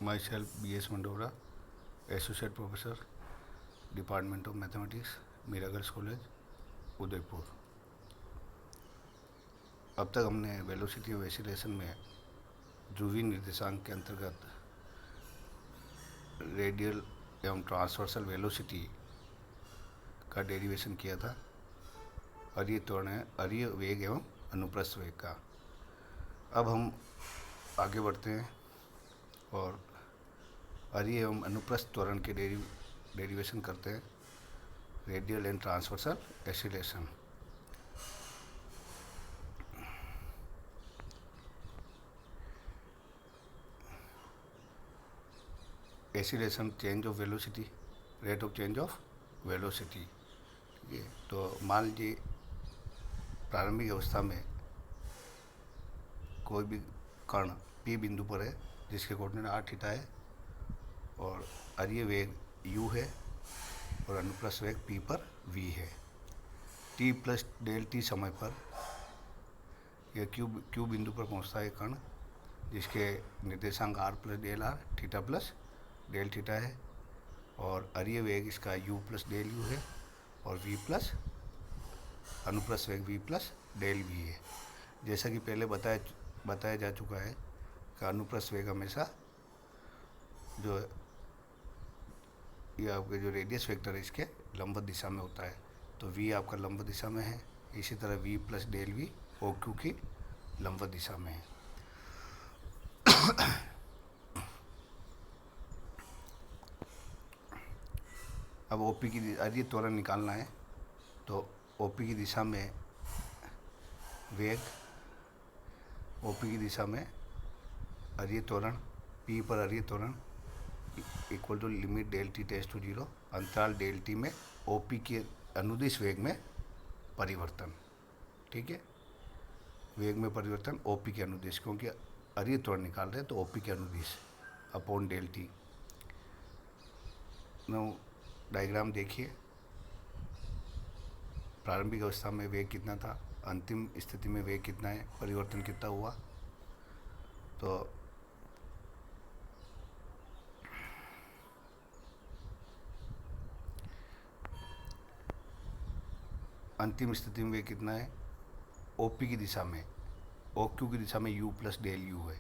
Myself B.S. Mandora, Associate Professor, Department of Mathematics, Meera girls college, Udaipur. अब तक हमने velocity of acylation में ध्रुवीय निर्देशांक के अंतर्गत रेडियल एवं ट्रांसवर्सल वेलोसिटी का डेरिवेशन किया था। अरीय त्वरण है अरीय वेग एवं अनुप्रस्थ वेग का। अब हम आगे बढ़ते हैं और अरीय एवं अनुप्रस्थ त्वरण के डेरिवेशन करते हैं। Radial and transversal acceleration. Acceleration change of velocity, rate of change of velocity. ठीक है, तो मान लीजिए प्रारंभिक अवस्था में कोई भी कण P बिंदु पर है जिसके कोऑर्डिनेट r थीटा है और अरीय वेग u है और अनुप्रस्थ वेग p पर v है। t प्लस डेल t समय पर यह q बिंदु पर पहुंचता है कण जिसके निर्देशांक r plus del r theta plus del theta है और अरीय वेग इसका u प्लस डेल u है और v प्लस अनुप्रस्थ वेग v प्लस डेल v है। जैसा कि पहले बताया जा चुका है कि अनुप्रस्थ वेग हमेशा जो ये आपके जो रेडियस वेक्टर है इसके लंबवत दिशा में होता है, तो v आपका लंबवत दिशा में है। इसी तरह v plus del v OQ की लंबवत दिशा में है। अब OP की अरीय त्वरण निकालना है, तो OP की दिशा में वेग, OP की दिशा में अरीय त्वरण, P पर अरीय त्वरण equal to limit del t tends to 0, अंतराल डेल टी में OP के अनुदिश वेग में परिवर्तन। ठीक है, वेग में परिवर्तन OP के अनुदिश, क्योंकि अरीय त्वरण निकाल रहे हैं तो OP के अनुदिश अपॉन डेल टी। डायग्राम देखिए, प्रारंभिक अवस्था में वेग कितना था, अंतिम स्थिति में वेग कितना है, परिवर्तन कितना हुआ। तो अंतिम स्थिति में वेग कितना है, OP की दिशा में, OQ की दिशा में u प्लस डेल u है,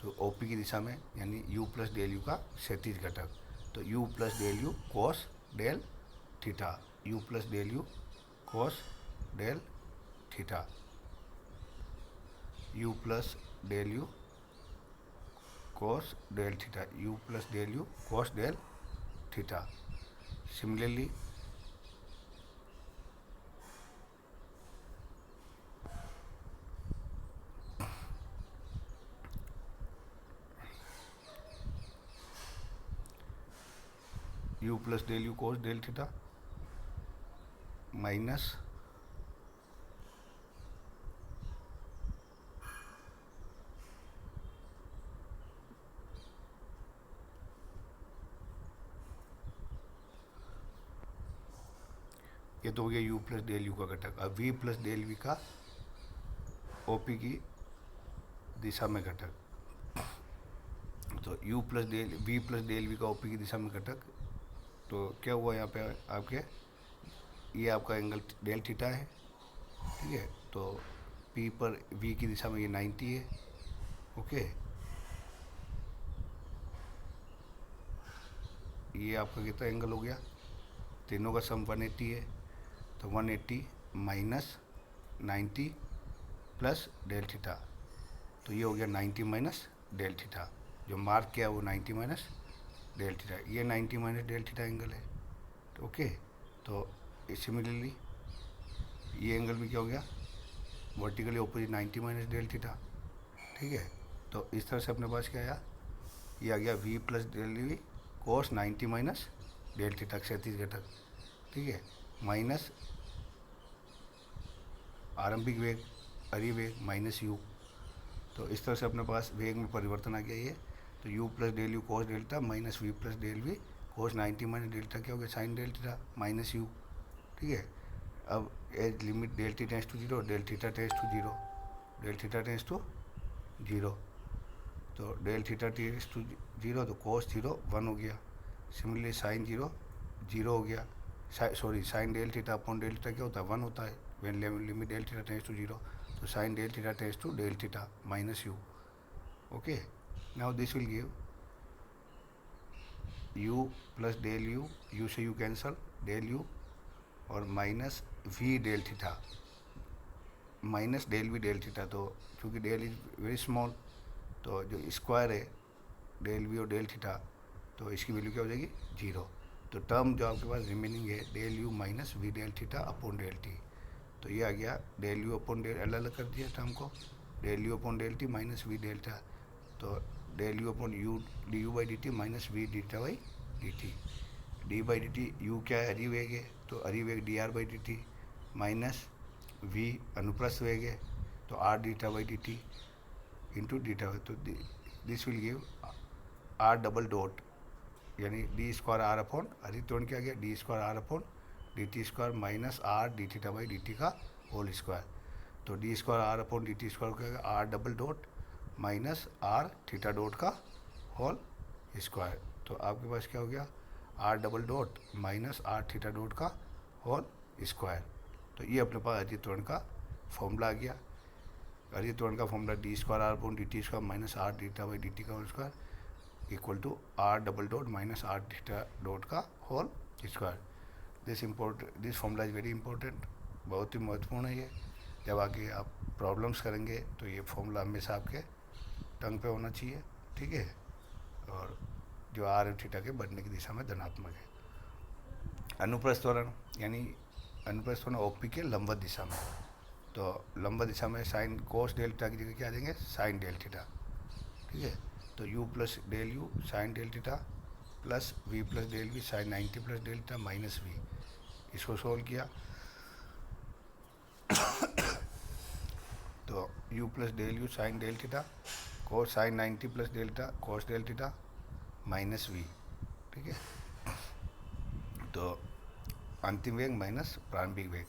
तो OP की दिशा में यानी u प्लस डेल u का क्षैतिज घटक, तो u plus del u cos del theta, u plus del u cos del theta, u plus del u cos del theta, u plus del u cos del theta. Similarly u plus del u cos del theta minus ये तो हो गया u plus del u का घटक। अब v plus del v का OP की दिशा में घटक, तो u plus del v plus del v का OP की दिशा में घटक, तो क्या हुआ यहाँ पे आपके, ये आपका एंगल डेल थीटा है। ठीक है, तो P पर v की दिशा में ये 90 है। ओके, ये आपका कितना एंगल हो गया, तीनों का सम 180 है, तो 180 माइनस 90 प्लस डेल थीटा, तो ये हो गया 90 माइनस डेल थीटा। जो मार्क किया वो 90 माइनस डेल थीटा, ये 90 माइनस डेल थीटा एंगल है। ओके, तो सिमिलरली ये एंगल भी क्या हो गया, vertically opposite 90 minus del theta. ठीक है, तो इस तरह से अपने पास क्या आया, ये आ गया v plus del v cos 90 minus del theta क्षैतिज घटक। ठीक है, माइनस आरंभिक वेग अरीय वेग माइनस u, तो इस तरह से अपने पास वेग में परिवर्तन आ गया ये। तो u plus del u cos delta minus v plus del v cos 90 minus delta क्या हो गया, sine del theta minus u। ठीक है, अब as limit del t tends to 0, del theta tends to 0, del theta tends to 0, तो del theta tends to 0 तो कोस 0 1 हो गया। सिमिलरली साइन 0 0 हो गया। Sorry sine del theta upon del theta क्या होता है 1 होता है when limit del theta tends to 0। तो sine del theta tends to del theta minus u. Okay, now this will give u plus del u से u cancel del u और minus v del theta minus del v del theta. तो चूँकि del is very small तो जो square है del we और del theta तो इसकी वैल्यू क्या हो जाएगी 0। तो टर्म जो आपके पास रिमेनिंग है del u minus v del theta upon del t. तो ये आ गया डेल यू अपॉन डेल अलग अलग कर दिया टर्म को, del u upon del t minus v delta. तो del u upon u d u by d t minus v theta by d t. D by d t u क्या है अरिवेग है तो अरिवेग d r by d t minus v अनुप्रस्थ वेग है तो r theta by d t into theta. तो this will give r double dot यानी डी स्क्वायर आर अपॉन त्वरण क्या गया d square r upon d t square minus r d theta by d t का whole square. तो d square r upon d t square क्या गया r double dot minus r theta dot का whole square. तो आपके पास क्या हो गया r double dot minus r theta dot का होल स्क्वायर। तो ये अपने पास अजीत त्वरण का फॉर्मूला आ गया। अजीत त्वरण का formula d square r upon d t square minus r theta by d t का whole square equal to r double dot minus r theta dot का whole square. This formula is very important, बहुत ही महत्वपूर्ण है ये। जब आगे आप प्रॉब्लम्स करेंगे तो ये फॉर्मूला हमेशा आपके टंग पे होना चाहिए, ठीक है। और जो आर और थीटा के बढ़ने की दिशा में धनात्मक है। अनुप्रस्थ त्वरण यानी अनुप्रस्थ त्वरण ओपी के लंबवत दिशा में। तो लंबवत दिशा में साइन कोस डेल थीटा की जगह क्या आ जाएंगे साइन डेल थीटा, ठीक है। तो u plus del u sine del theta plus v plus del v sine 90 plus del theta minus v। इसको सोल्व किया तो u plus del u sine del theta cos sine 90 plus del theta cos del theta minus v, ठीक है। तो अंतिम वेग minus प्रारंभिक वेग,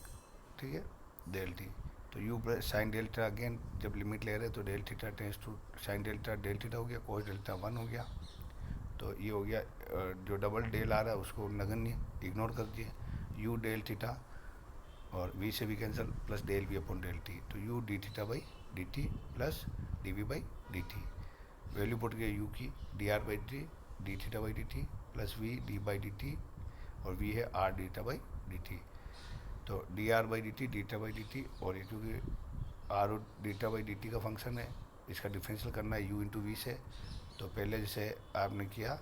ठीक है, डेल टी। तो u plus sine del theta again जब लिमिट ले रहे तो del theta tends to sine del theta हो गया कोस डेल थीटा 1 हो गया। तो ये हो गया जो डबल डेल आ रहा है उसको नगण्य इग्नोर कर दिए u डेल थीटा और v से भी cancel plus del v upon del t. तो u d theta by d t plus d v by d t. Value put गया u की d r by d d theta by d t plus v d by d t और v है r d theta by d t. तो d r by d t theta by d t और ये क्योंकि are और डीटा by d t का function है इसका डिफरेंशियल करना है u इंटू वी से। तो पहले जैसे आपने किया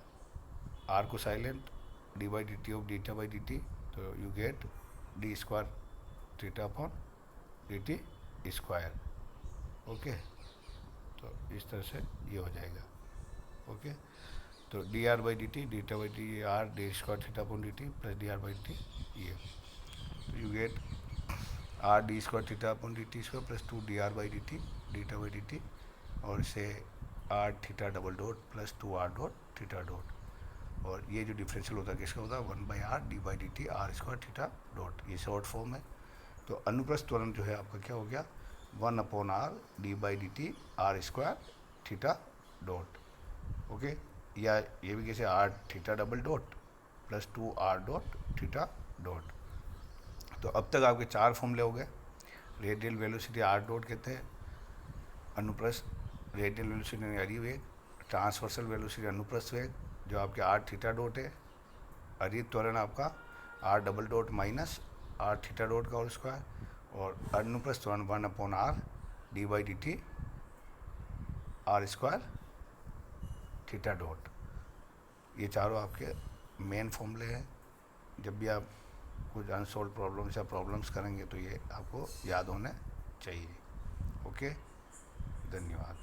आर को silent d by d t of theta by d t तो you get d square theta upon d t square. Okay, तो इस तरह से ये हो जाएगा। ओके, तो d r by d t theta by d r d square theta upon d t plus d r by d t ये। तो you get r d square theta upon d t square plus 2 D r by d t theta by d t और इसे r theta double dot plus 2 r dot theta dot. और ये जो differential होता है किसका होता है 1 by are d by d t r square theta dot, ये शॉर्ट फॉर्म है। तो अनुप्रस्थ त्वरण जो है आपका क्या हो गया 1 upon r d by d t r square theta dot. Okay, या ये भी कैसे r theta double dot plus 2 r dot theta dot. तो अब तक आपके 4 फॉर्मूले हो गए। रेडियल वेलोसिटी आर डॉट कहते हैं, अनुप्रस्थ रेडियल वेलोसिटी यानी अरिवेग, ट्रांसवर्सल वेलोसिटी अनुप्रस्थ वेग जो आपके आर थीटा डॉट है, अरित त्वरण आपका r double dot minus r theta dot का होल स्क्वायर और अनुप्रस्थ त्वरण 1 upon r d by d t r square theta dot. ये चारों आपके मेन फॉर्मूले हैं। जब भी आप कुछ अनसॉल्व प्रॉब्लम्स या प्रॉब्लम्स करेंगे तो ये आपको याद होने चाहिए। ओके, धन्यवाद।